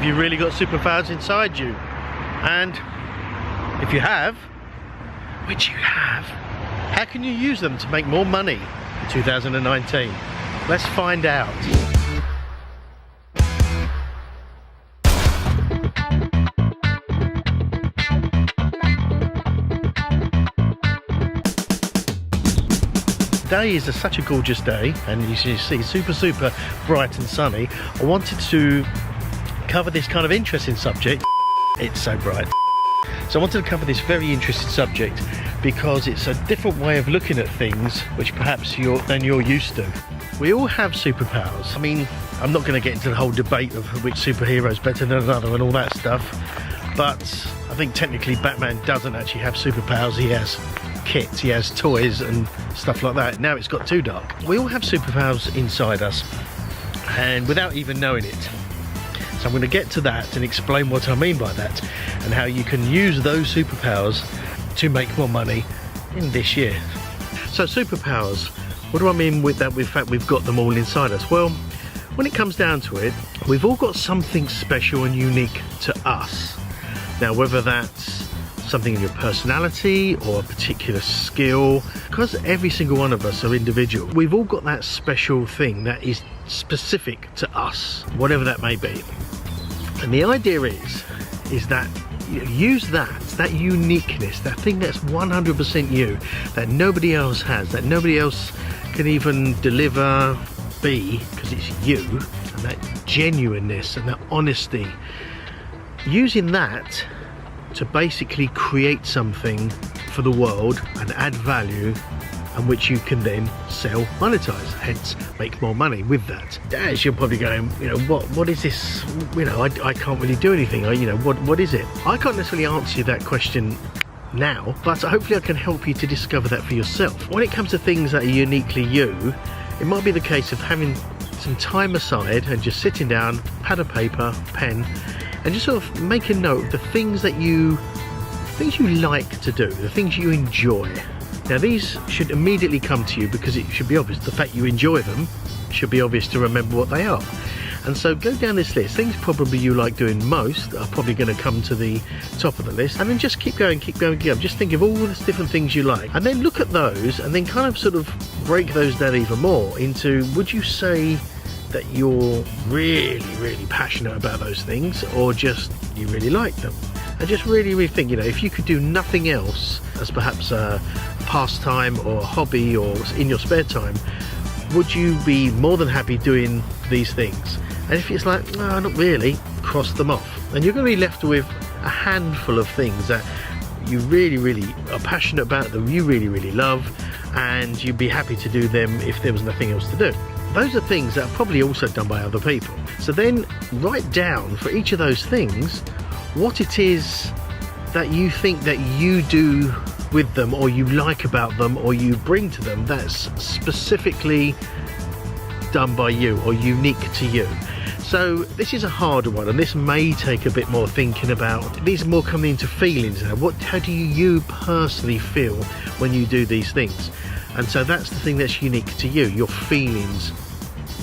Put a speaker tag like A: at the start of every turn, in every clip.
A: you really got superpowers inside you? And if you have, which you have, how can you use them to make more money in 2019? Let's find out. Today is such a gorgeous day, and you see super bright and sunny. I wanted to cover this kind of interesting subject. It's so bright. So I wanted to cover this very interesting subject because it's a different way of looking at things which perhaps than you're used to. We all have superpowers. I mean, I'm not going to get into the whole debate of which superhero is better than another and all that stuff, but I think technically Batman doesn't actually have superpowers. He has kits, he has toys and stuff like that. Now it's got too dark. We all have superpowers inside us, and without even knowing it. So I'm going to get to that and explain what I mean by that and how you can use those superpowers to make more money in this year. So superpowers, what do I mean with that? With fact, we've got them all inside us. Well, when it comes down to it, we've all got something special and unique to us. Now, whether that's something in your personality or a particular skill, because every single one of us are individual, we've all got that special thing that is specific to us, whatever that may be. And the idea is that you use that uniqueness, that thing that's 100% you, that nobody else has, that nobody else can even deliver, be, because it's you, and that genuineness and that honesty, using that to basically create something for the world and add value, and which you can then sell, monetize, hence make more money with that. As you're probably going, you know, what is this? You know, I can't really do anything. You know, what is it? I can't necessarily answer you that question now, but hopefully I can help you to discover that for yourself. When it comes to things that are uniquely you, it might be the case of having some time aside and just sitting down, pad of paper, pen, and just sort of make a note of the things you like to do, the things you enjoy. Now these should immediately come to you because it should be obvious. The fact you enjoy them should be obvious to remember what they are. And so go down this list. Things probably you like doing most are probably going to come to the top of the list, and then just keep going. Just think of all the different things you like, and then look at those and then kind of sort of break those down even more into, would you say that you're really passionate about those things, or just you really like them? And just really think, you know, if you could do nothing else as perhaps a pastime or a hobby or in your spare time, would you be more than happy doing these things? And if it's like, no, not really, cross them off. And you're going to be left with a handful of things that you really are passionate about, that you really love, and you'd be happy to do them if there was nothing else to do. Those are things that are probably also done by other people. So then write down for each of those things what it is that you think that you do with them, or you like about them, or you bring to them, that's specifically done by you or unique to you. So this is a harder one, and this may take a bit more thinking about. These are more coming into feelings now. How do you personally feel when you do these things? And so that's the thing that's unique to you, your feelings,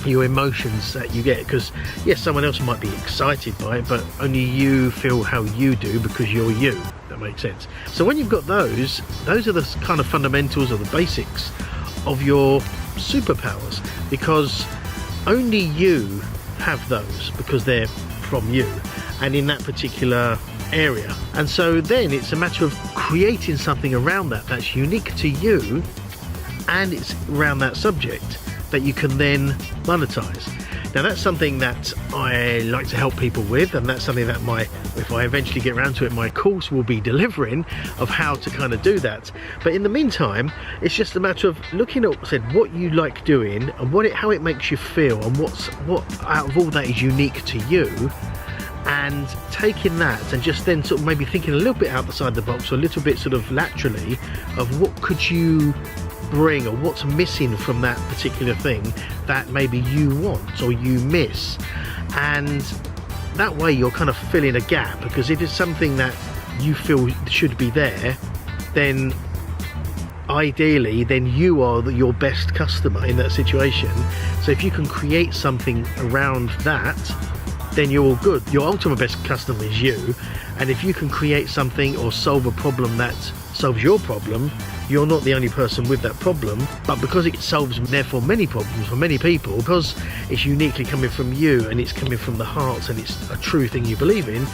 A: your emotions that you get. Because yes, someone else might be excited by it, but only you feel how you do because you're you. That makes sense. So when you've got those are the kind of fundamentals or the basics of your superpowers, because only you have those because they're from you and in that particular area. And so then it's a matter of creating something around that that's unique to you, and it's around that subject that you can then monetize. Now that's something that I like to help people with, and that's something that if I eventually get around to it, my course will be delivering of how to kind of do that. But in the meantime, it's just a matter of looking at what you like doing and how it makes you feel, and what out of all that is unique to you, and taking that and just then sort of maybe thinking a little bit outside the box, or a little bit sort of laterally of what could you bring, or what's missing from that particular thing that maybe you want or you miss. And that way you're kind of filling a gap, because if it's something that you feel should be there, then ideally then you are your best customer in that situation. So if you can create something around that, then you're all good. Your ultimate best customer is you, and if you can create something or solve a problem that solves your problem, you're not the only person with that problem, but because it solves therefore many problems for many people, because it's uniquely coming from you and it's coming from the heart and it's a true thing you believe in,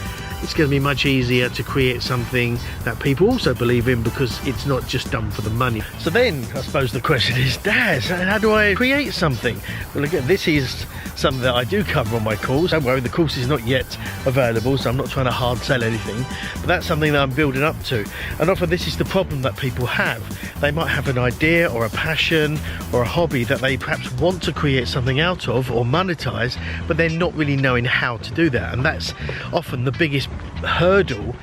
A: it's going to be much easier to create something that people also believe in, because it's not just done for the money. So then I suppose the question is, Daz, how do I create something? Well, again, this is something that I do cover on my course. Don't worry, the course is not yet available, so I'm not trying to hard sell anything, but that's something that I'm building up to. And often this is the problem that people have. They might have an idea or a passion or a hobby that they perhaps want to create something out of or monetize, but they're not really knowing how to do that. And that's often the biggest hurdle.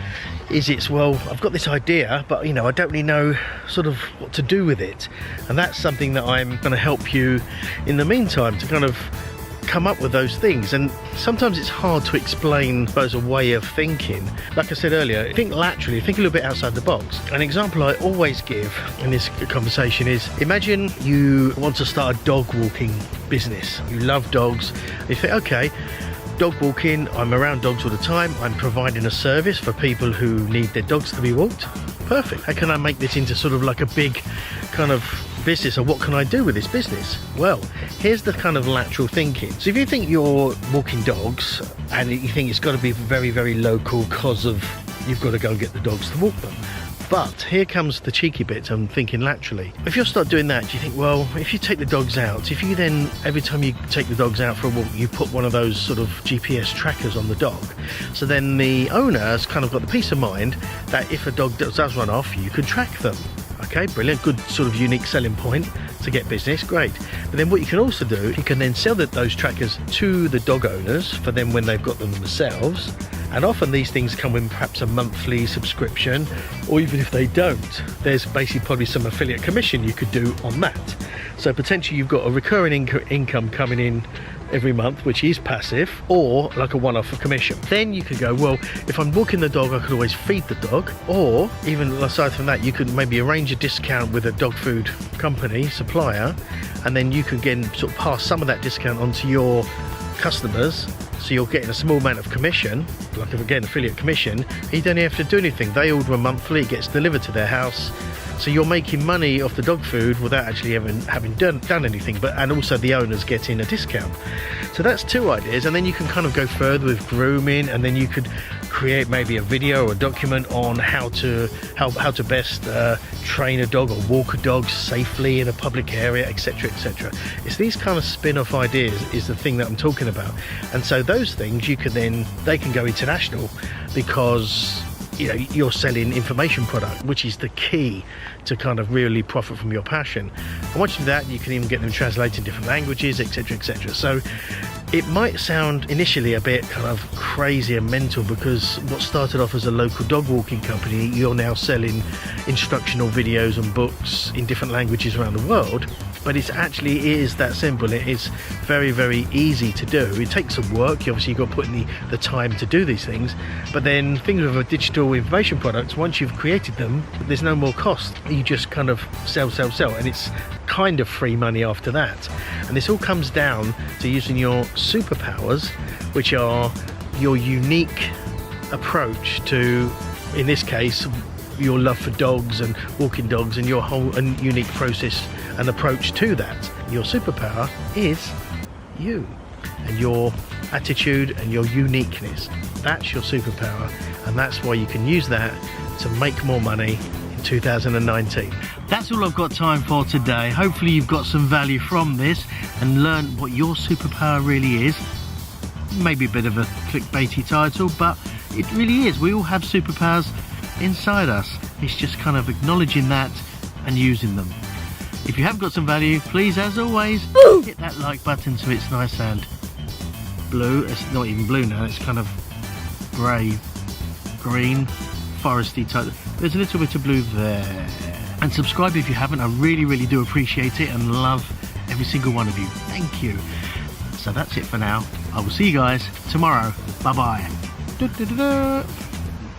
A: Well, I've got this idea, but I don't really know sort of what to do with it. And that's something that I'm going to help you in the meantime to kind of come up with those things. And sometimes it's hard to explain, I suppose, a way of thinking. Like I said earlier, think laterally, think a little bit outside the box. An example I always give in this conversation is, imagine you want to start a dog walking business. You love dogs. You think, okay, dog walking, I'm around dogs all the time, I'm providing a service for people who need their dogs to be walked. Perfect. How can I make this into sort of like a big kind of business, or what can I do with this business? Well, here's the kind of lateral thinking. So if you think you're walking dogs and you think it's got to be very, very local because of you've got to go and get the dogs to walk them. But here comes the cheeky bit. I'm thinking laterally. If you start doing that, do you think, well, if you take the dogs out, if you then, every time you take the dogs out for a walk, you put one of those sort of GPS trackers on the dog. So then the owner has kind of got the peace of mind that if a dog does run off, you can track them. Okay, brilliant, good sort of unique selling point to get business, great. But then what you can also do, you can then sell those trackers to the dog owners for them when they've got them themselves. And often these things come with perhaps a monthly subscription, or even if they don't, there's basically probably some affiliate commission you could do on that. So potentially you've got a recurring income coming in every month, which is passive, or like a one-off commission. Then you could go, well, if I'm walking the dog, I could always feed the dog, or even aside from that, you could maybe arrange a discount with a dog food company, supplier, and then you could again sort of pass some of that discount on to your customers. So you're getting a small amount of commission, like again affiliate commission. You don't have to do anything. They order a monthly, it gets delivered to their house. So you're making money off the dog food without actually having done anything, and also the owner's getting a discount. So that's two ideas, and then you can kind of go further with grooming, and then you could create maybe a video or a document on how to best train a dog or walk a dog safely in a public area, etc., etc. It's these kind of spin-off ideas is the thing that I'm talking about. And so those things they can go international, because you're selling information product, which is the key to kind of really profit from your passion. And once you do that, you can even get them translated in different languages, etc., etc. So it might sound initially a bit kind of crazy and mental, because what started off as a local dog walking company, you're now selling instructional videos and books in different languages around the world. But it is that simple. It is very, very easy to do. It takes some work. Obviously, you've got to put in the time to do these things. But then things with a digital information products, once you've created them, there's no more cost. You just kind of sell, and it's kind of free money after that. And this all comes down to using your superpowers, which are your unique approach to, in this case, your love for dogs and walking dogs, and your whole unique process and approach to that. Your superpower is you and your attitude and your uniqueness. That's your superpower, and that's why you can use that to make more money in 2019. That's all I've got time for today. Hopefully you've got some value from this and learned what your superpower really is. Maybe a bit of a clickbaity title, but it really is. We all have superpowers inside us. It's just kind of acknowledging that and using them. If you have got some value, please, as always, hit that like button so it's nice and blue. It's not even blue now, it's kind of grey, green, foresty type. There's a little bit of blue there. And subscribe if you haven't. I really, really do appreciate it and love every single one of you. Thank you. So that's it for now. I will see you guys tomorrow. Bye-bye.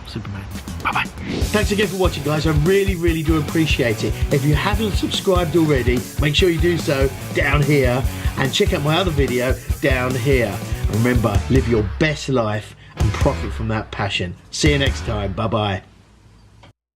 A: Superman. Bye-bye. Thanks again for watching, guys. I really, really do appreciate it. If you haven't subscribed already, make sure you do so down here, and check out my other video down here. Remember, live your best life and profit from that passion. See you next time. Bye bye.